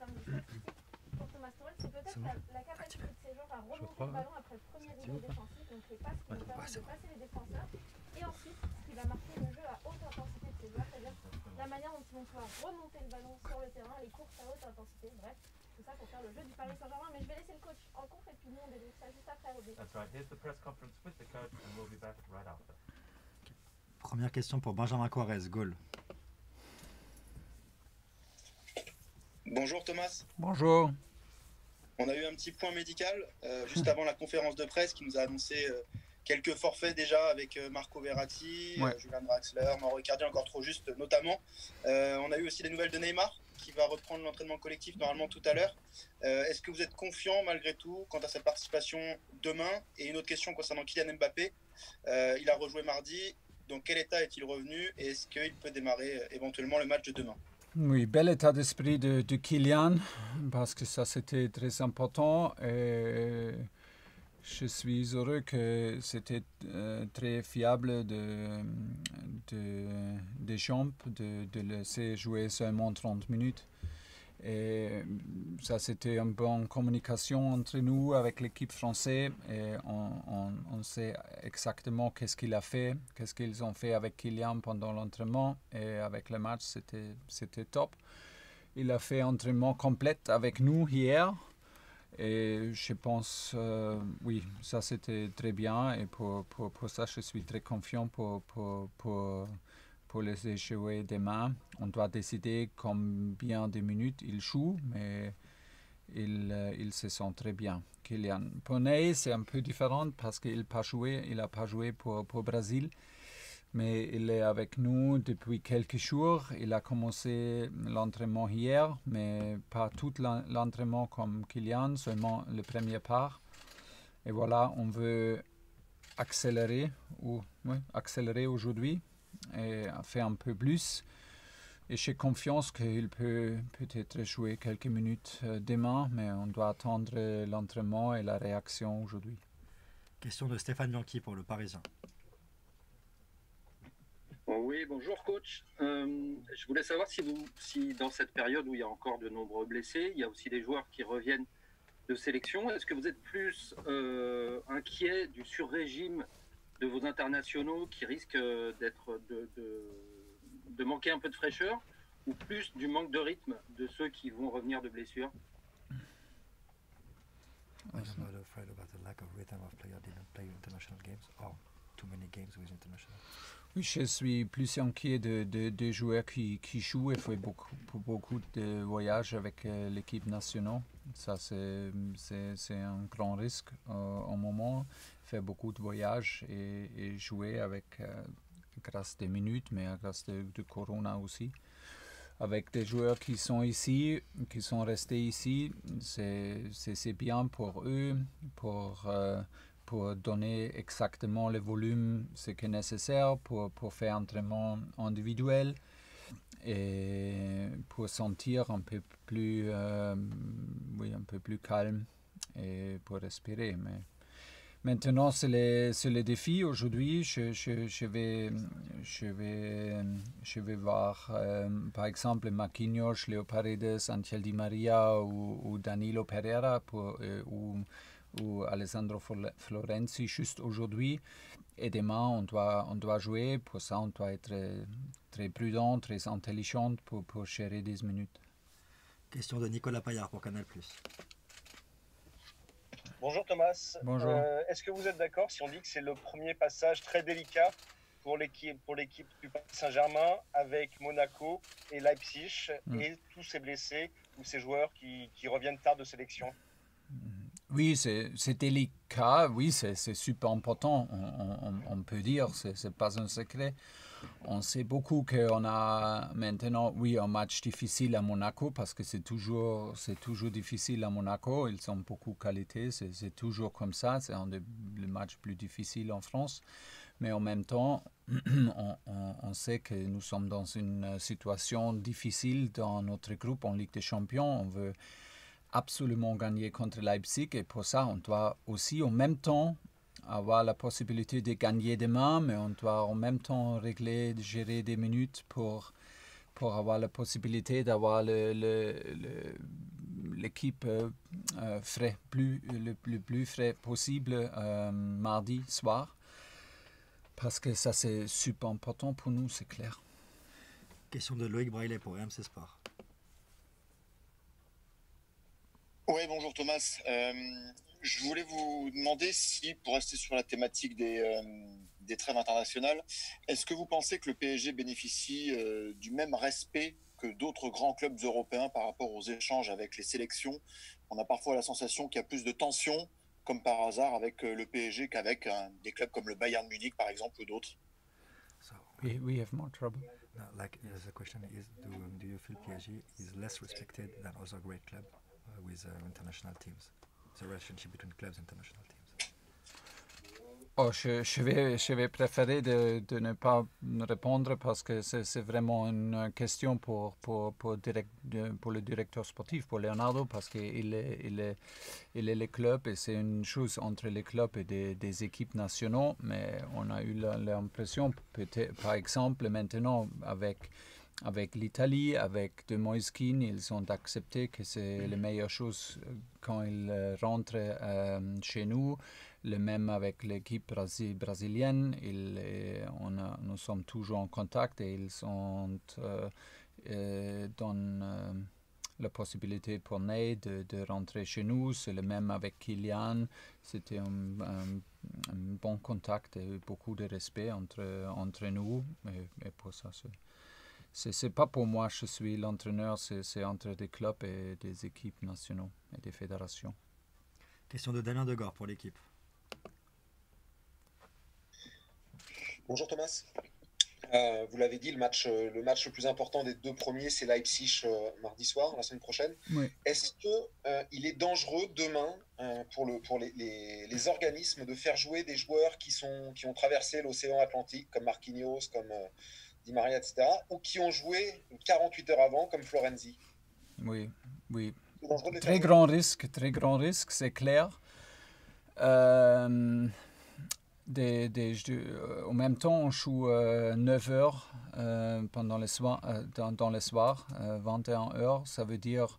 termes de statistiques pour Thomas Tuchel, c'est peut-être la capacité de ces joueurs à remonter le ballon après le premier rideau défensif, donc les passes qui vont permettre de passer les défenseurs, et ensuite ce qui va marquer le jeu à haute intensité de ces joueurs, c'est-à-dire la manière dont ils vont pouvoir remonter le ballon sur le terrain, les courses à haute intensité, bref, tout ça pour faire le jeu du Paris Saint-Germain. Mais je vais laisser le coach en conf et puis nous on débriefe ça juste après, Roby. That's right. Here's the press conference with the coach and we'll be back right after. Première question pour Benjamin Quarez, goal. Bonjour Thomas. Bonjour. On a eu un petit point médical juste avant la conférence de presse qui nous a annoncé quelques forfaits déjà avec Marco Verratti, Julian Draxler, Mauro Icardi, encore trop juste notamment. On a eu aussi des nouvelles de Neymar qui va reprendre l'entraînement collectif normalement tout à l'heure. Est-ce que vous êtes confiant malgré tout quant à sa participation demain? Et une autre question concernant Kylian Mbappé. Il a rejoué mardi. Dans quel état est-il revenu et est-ce qu'il peut démarrer éventuellement le match de demain? Oui, bel état d'esprit de Kylian, parce que ça c'était très important. Et je suis heureux que c'était très fiable des jambes, de laisser jouer seulement 30 minutes. Et ça, c'était une bonne communication entre nous avec l'équipe française. Et on sait exactement qu'est-ce qu'il a fait, qu'est-ce qu'ils ont fait avec Kylian pendant l'entraînement. Et avec le match, c'était top. Il a fait un entraînement complet avec nous hier. Et je pense, oui, ça c'était très bien. Et pour ça, je suis très confiant pour les jouer demain. On doit décider combien de minutes il joue, mais il se sent très bien. Kylian. Pour Ney, c'est un peu différent parce qu'il n'a pas joué pour Brésil, mais il est avec nous depuis quelques jours. Il a commencé l'entraînement hier, mais pas tout l'entraînement comme Kylian, seulement le premier part. Et voilà, on veut accélérer aujourd'hui et faire un peu plus. Et j'ai confiance qu'il peut peut-être jouer quelques minutes demain, mais on doit attendre l'entraînement et la réaction aujourd'hui. Question de Stéphane Bianchi pour le Parisien. Oui, bonjour coach. Je voulais savoir si dans cette période où il y a encore de nombreux blessés, il y a aussi des joueurs qui reviennent de sélection. Est-ce que vous êtes plus inquiet du sur-régime de vos internationaux qui risquent de manquer un peu de fraîcheur, ou plus du manque de rythme de ceux qui vont revenir de blessure? I'm not afraid about the lack of rhythm of players didn't play international games or too many games with international. Oui, je suis plus inquiet des joueurs qui jouent et font beaucoup de voyages avec l'équipe nationale. Ça, c'est un grand risque au moment. Faire beaucoup de voyages et jouer avec, grâce des minutes, mais grâce de Corona aussi. Avec des joueurs qui sont ici, qui sont restés ici, c'est bien pour eux, pour donner exactement le volume ce qui est nécessaire pour faire un entraînement individuel et pour sentir un peu plus calme et pour respirer. Mais maintenant, c'est le défi. Aujourd'hui, je vais voir, par exemple, Marquinhos, Léo Paredes, Ángel Di Maria ou Danilo Pereira ou Alessandro Florenzi juste aujourd'hui. Et demain, on doit jouer. Pour ça, on doit être très prudent, très intelligent pour gérer 10 minutes. Question de Nicolas Paillard pour Canal+. Bonjour Thomas. Bonjour. Est-ce que vous êtes d'accord si on dit que c'est le premier passage très délicat pour l'équipe du Paris Saint-Germain avec Monaco et Leipzig et tous ces blessés ou ces joueurs qui reviennent tard de sélection? Oui, c'est délicat, oui, c'est super important, on peut dire, c'est pas un secret. On sait beaucoup qu'on a maintenant, oui, un match difficile à Monaco parce que c'est toujours difficile à Monaco. Ils ont beaucoup de qualité, c'est toujours comme ça. C'est un des matchs plus difficiles en France. Mais en même temps, on sait que nous sommes dans une situation difficile dans notre groupe en Ligue des Champions. On veut absolument gagner contre Leipzig et pour ça, on doit aussi en même temps avoir la possibilité de gagner demain, mais on doit en même temps gérer des minutes pour avoir la possibilité d'avoir l'équipe frais, le plus frais possible mardi soir. Parce que ça, c'est super important pour nous, c'est clair. Question de Loïc Braillet pour RMC Sport. Oui, bonjour Thomas. Je voulais vous demander si, pour rester sur la thématique des trêves internationales, est-ce que vous pensez que le PSG bénéficie du même respect que d'autres grands clubs européens par rapport aux échanges avec les sélections? On a parfois la sensation qu'il y a plus de tension, comme par hasard, avec le PSG qu'avec des clubs comme le Bayern Munich, par exemple, ou d'autres. So, we have more trouble. No, like the question is, do you feel PSG is less respected than other great clubs with international teams? The relationship between clubs and international teams. Oh, je vais préférer de ne pas répondre parce que c'est vraiment une question pour le directeur sportif, pour Leonardo, parce qu'il est le club et c'est une chose entre les clubs et des équipes nationaux, mais on a eu l'impression, peut-être, par exemple, maintenant avec l'Italie, avec De Moïskine, ils ont accepté que c'est la meilleure chose quand ils rentrent chez nous. Le même avec l'équipe brésilienne, nous sommes toujours en contact et ils donnent la possibilité pour Ney de rentrer chez nous. C'est le même avec Kylian. C'était un bon contact et beaucoup de respect entre nous. Et pour ça, c'est pas pour moi, je suis l'entraîneur, c'est entre des clubs et des équipes nationales et des fédérations. Question de Damien Degord pour l'équipe. Bonjour Thomas. Vous l'avez dit, le match le plus important des deux premiers, c'est Leipzig mardi soir, la semaine prochaine. Oui. Est-ce qu'il est dangereux demain pour les organismes de faire jouer des joueurs qui ont traversé l'océan Atlantique, comme Marquinhos, comme Di Maria, etc., ou qui ont joué 48 heures avant, comme Florenzi? Oui. Très grand risque, c'est clair. Au même temps, on joue 9 heures pendant le soir, dans le soir, 21 heures. Ça veut dire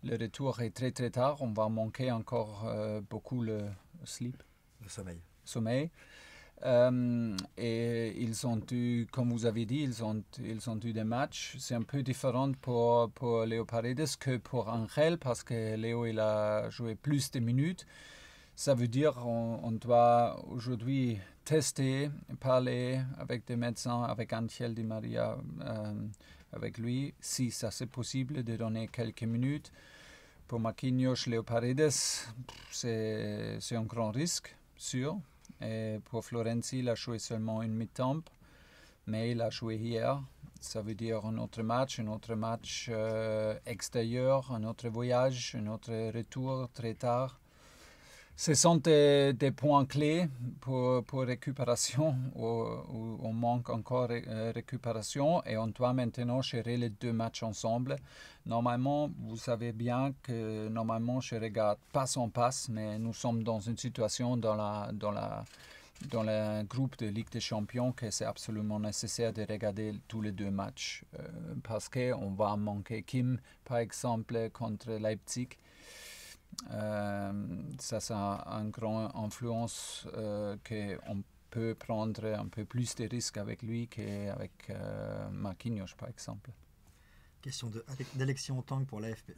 le retour est très très tard. On va manquer encore beaucoup le sleep. Le sommeil. Et ils ont eu, comme vous avez dit, ils ont eu des matchs. C'est un peu différent pour Léo Paredes que pour Angel parce que Léo il a joué plus de minutes. Ça veut dire qu'on doit aujourd'hui tester, parler avec des médecins, avec Angel Di Maria, avec lui, si ça c'est possible de donner quelques minutes. Pour Marquinhos, Léo Paredes, c'est un grand risque, sûr. Et pour Florenzi, il a joué seulement une mi-temps, mais il a joué hier. Ça veut dire un autre match extérieur, un autre voyage, un autre retour très tard. Ce sont des points clés pour récupération, où on manque encore récupération et on doit maintenant gérer les deux matchs ensemble. Normalement, vous savez bien que normalement je regarde passe en passe, mais nous sommes dans une situation dans le groupe de Ligue des Champions que c'est absolument nécessaire de regarder tous les deux matchs parce qu'on va manquer Kim, par exemple, contre Leipzig. Ça a une grande influence qu'on peut prendre un peu plus de risques avec lui qu'avec Marquinhos, par exemple. Question d'Alexis Ontang pour l'AFP.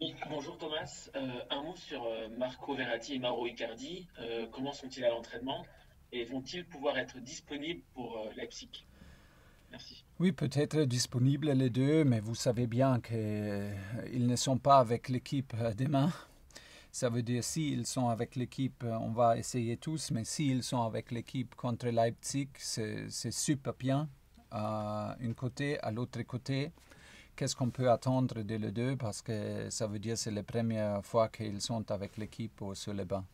Oui, bonjour Thomas. Un mot sur Marco Verratti et Mauro Icardi. Comment sont-ils à l'entraînement et vont-ils pouvoir être disponibles pour Leipzig? Merci. Oui, peut-être disponibles les deux, mais vous savez bien qu'ils ne sont pas avec l'équipe demain. Ça veut dire s'ils sont avec l'équipe, on va essayer tous, mais s'ils sont avec l'équipe contre Leipzig, c'est super bien. Un côté, à l'autre côté, qu'est-ce qu'on peut attendre de les deux? Parce que ça veut dire que c'est la première fois qu'ils sont avec l'équipe sur le banc.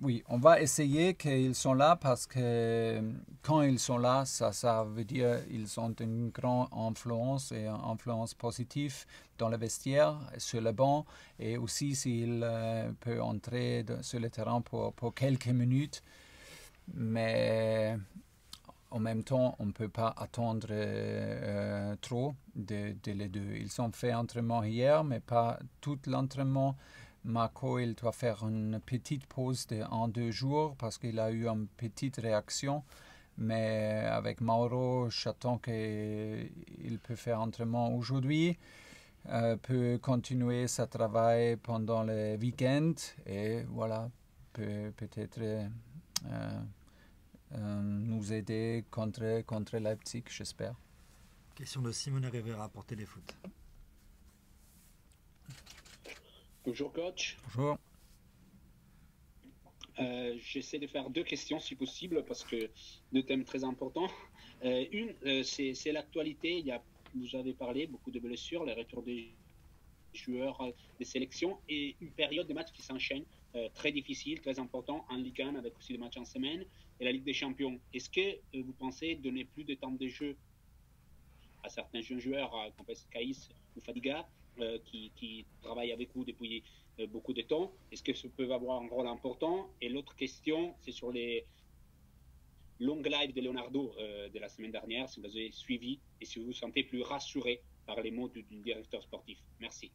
Oui, on va essayer qu'ils sont là parce que quand ils sont là, ça veut dire qu'ils ont une grande influence et une influence positive dans le vestiaire, sur le banc et aussi s'ils peuvent entrer sur le terrain pour quelques minutes. Mais en même temps, on ne peut pas attendre trop de les deux. Ils ont fait entraînement hier, mais pas tout l'entraînement. Marco, il doit faire une petite pause de 1-2 jours parce qu'il a eu une petite réaction. Mais avec Mauro, j'attends qu'il peut faire entraînement aujourd'hui, peut continuer son travail pendant le week-end et voilà, peut-être nous aider contre Leipzig, j'espère. Question de Simone Rivera pour Téléfoot. Bonjour coach. Bonjour. J'essaie de faire 2 questions si possible parce que 2 thèmes très importants. Une, c'est l'actualité. Vous avez parlé beaucoup de blessures, les retours des joueurs des sélections et une période de matchs qui s'enchaîne très difficile, très important en Ligue 1 avec aussi des matchs en semaine et la Ligue des Champions. Est-ce que vous pensez donner plus de temps de jeu à certains jeunes joueurs comme Caïs ou Fadiga qui travaillent avec vous depuis beaucoup de temps? Est-ce que ça peut avoir un rôle important? Et l'autre question, c'est sur les long lives de Leonardo de la semaine dernière, si vous avez suivi et si vous vous sentez plus rassuré par les mots du directeur sportif. Merci.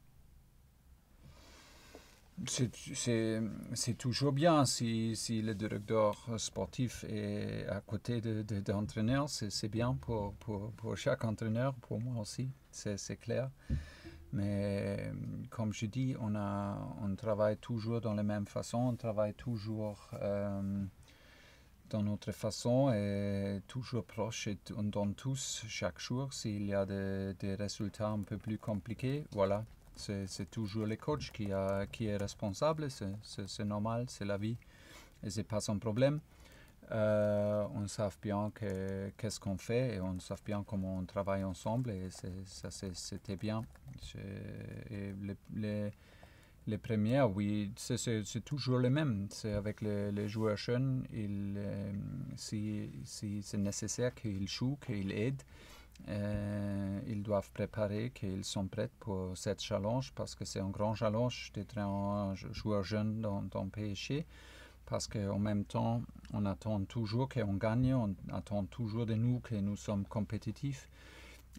C'est toujours bien si le directeur sportif est à côté d'entraîneur. C'est bien pour chaque entraîneur, pour moi aussi, c'est clair. Mais comme je dis, on travaille toujours dans la même façon, on travaille toujours dans notre façon et toujours proche et on donne tous chaque jour. S'il y a des résultats un peu plus compliqués, voilà, c'est toujours le coach qui est responsable, c'est normal, c'est la vie et c'est pas son problème. On sait bien qu'est-ce qu'on fait et on sait bien comment on travaille ensemble et c'était bien. Et les premières, oui, c'est toujours le même. C'est avec les joueurs jeunes, si c'est nécessaire qu'ils jouent, qu'ils aident, ils doivent préparer, qu'ils sont prêts pour cette challenge parce que c'est un grand challenge d'être un joueur jeune dans PSG. Parce qu'en même temps, on attend toujours qu'on gagne, on attend toujours de nous que nous sommes compétitifs.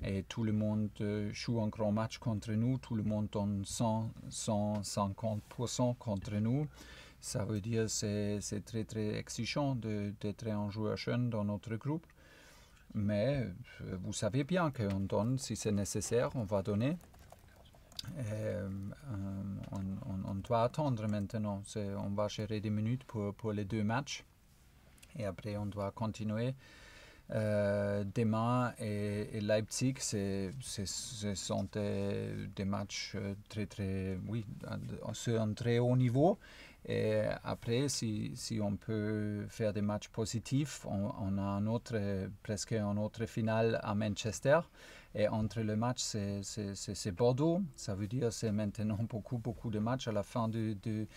Et tout le monde joue un grand match contre nous, tout le monde donne 150% contre nous. Ça veut dire que c'est très très exigeant d'être un joueur jeune dans notre groupe. Mais vous savez bien qu'on donne, si c'est nécessaire, on va donner. On doit attendre maintenant. On va gérer des minutes pour les 2 matchs. Et après, on doit continuer. Demain et Leipzig, ce sont des matchs très, très, oui, sur un très haut niveau. Et après, si on peut faire des matchs positifs, on a presque un autre finale à Manchester. Et entre le match, c'est Bordeaux. Ça veut dire que c'est maintenant beaucoup de matchs à la fin de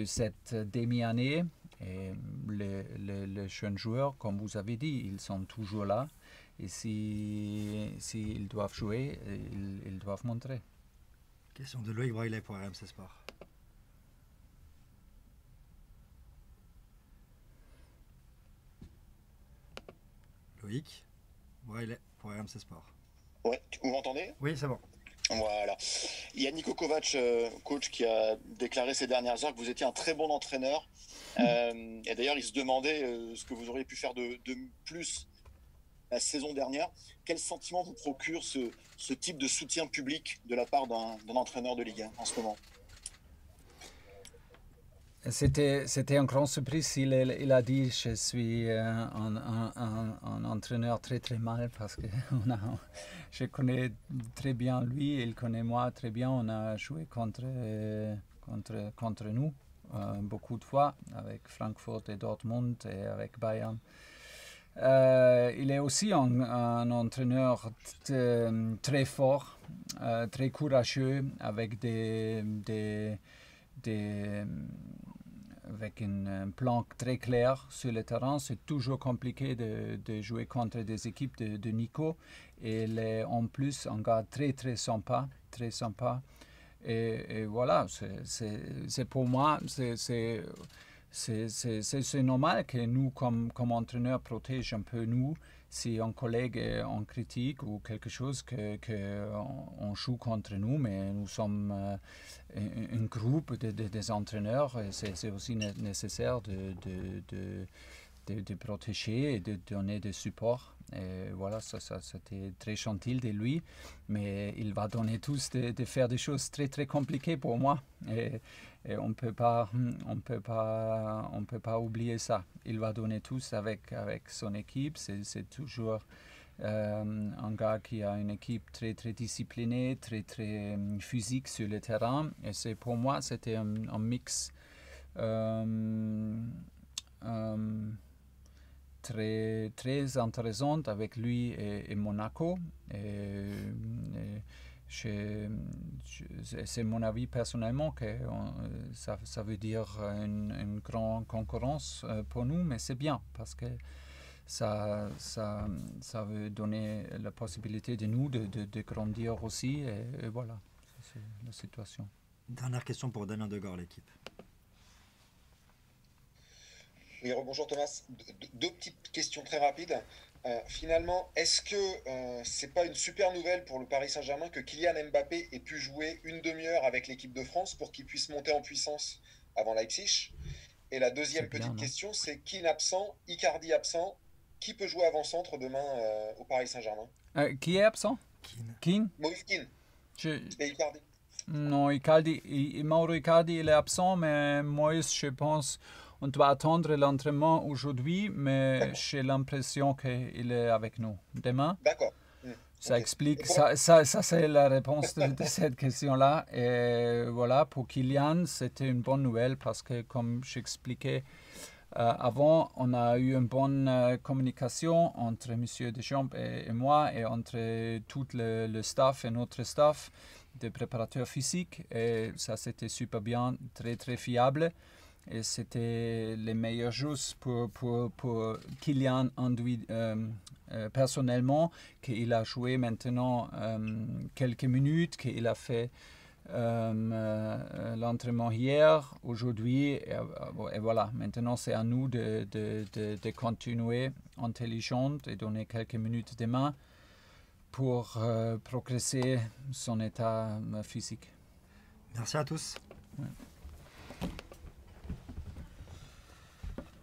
cette demi-année. Et les jeunes joueurs, comme vous avez dit, ils sont toujours là. Et s'ils doivent jouer, ils doivent montrer. Question de Loïc Braillet pour RMC Sport. Loïc Braillet pour RMC Sport. Ouais, vous m'entendez? Oui, c'est bon. Voilà. Il y a Niko Kovac, coach, qui a déclaré ces dernières heures que vous étiez un très bon entraîneur. Et d'ailleurs, il se demandait ce que vous auriez pu faire de plus la saison dernière. Quel sentiment vous procure ce type de soutien public de la part d'un entraîneur de Ligue 1 en ce moment? C'était une grande surprise. Il a dit je suis un entraîneur très très mal parce que je connais très bien lui, il connaît moi très bien. On a joué contre nous beaucoup de fois avec Francfort et Dortmund et avec Bayern. Il est aussi un entraîneur très fort, très courageux avec avec un plan très clair sur le terrain. C'est toujours compliqué de jouer contre des équipes de Nico. Et il est en plus un gars très très sympa, très sympa. Et voilà, c'est pour moi, c'est normal que nous, comme entraîneurs, protégeons un peu nous. si un collègue est en critique ou quelque chose, on joue contre nous, mais nous sommes un groupe des entraîneurs et c'est aussi nécessaire de protéger et de donner du support. Et voilà, ça c'était très gentil de lui, mais il va donner tous de faire des choses très très compliquées pour moi. Et on peut pas oublier ça. Il va donner tous avec son équipe. C'est toujours un gars qui a une équipe très très disciplinée, très très physique sur le terrain. Et pour moi, c'était un mix très, très intéressant avec lui et Monaco. C'est mon avis personnellement que ça veut dire une grande concurrence pour nous, mais c'est bien parce que ça veut donner la possibilité de nous de grandir aussi. Et voilà, c'est la situation. Dernière question pour Damien Degord, l'équipe. Oui, bonjour Thomas. Deux petites questions très rapides. Finalement, est-ce que c'est pas une super nouvelle pour le Paris Saint-Germain que Kylian Mbappé ait pu jouer une demi-heure avec l'équipe de France pour qu'il puisse monter en puissance avant Leipzig? Et la deuxième petite question, c'est Keane absent, Icardi absent, qui peut jouer avant-centre demain au Paris Saint-Germain? Qui est absent? Keane. Moïse Keane. Et Icardi. Non, Mauro Icardi il est absent, mais Moïse, je pense, on doit attendre l'entraînement aujourd'hui, mais j'ai l'impression qu'il est avec nous demain. D'accord. Ça explique, ça c'est la réponse de cette question-là. Et voilà, pour Kylian, c'était une bonne nouvelle parce que, comme j'expliquais avant, on a eu une bonne communication entre M. Deschamps et moi et entre tout le staff et notre staff de préparateurs physiques. Et ça, c'était super bien, très, très fiable. Et c'était les meilleures choses pour Kylian personnellement, qu'il a joué maintenant quelques minutes, qu'il a fait l'entraînement hier, aujourd'hui, et voilà. Maintenant, c'est à nous de continuer intelligent et donner quelques minutes demain pour progresser son état physique. Merci à tous. Ouais.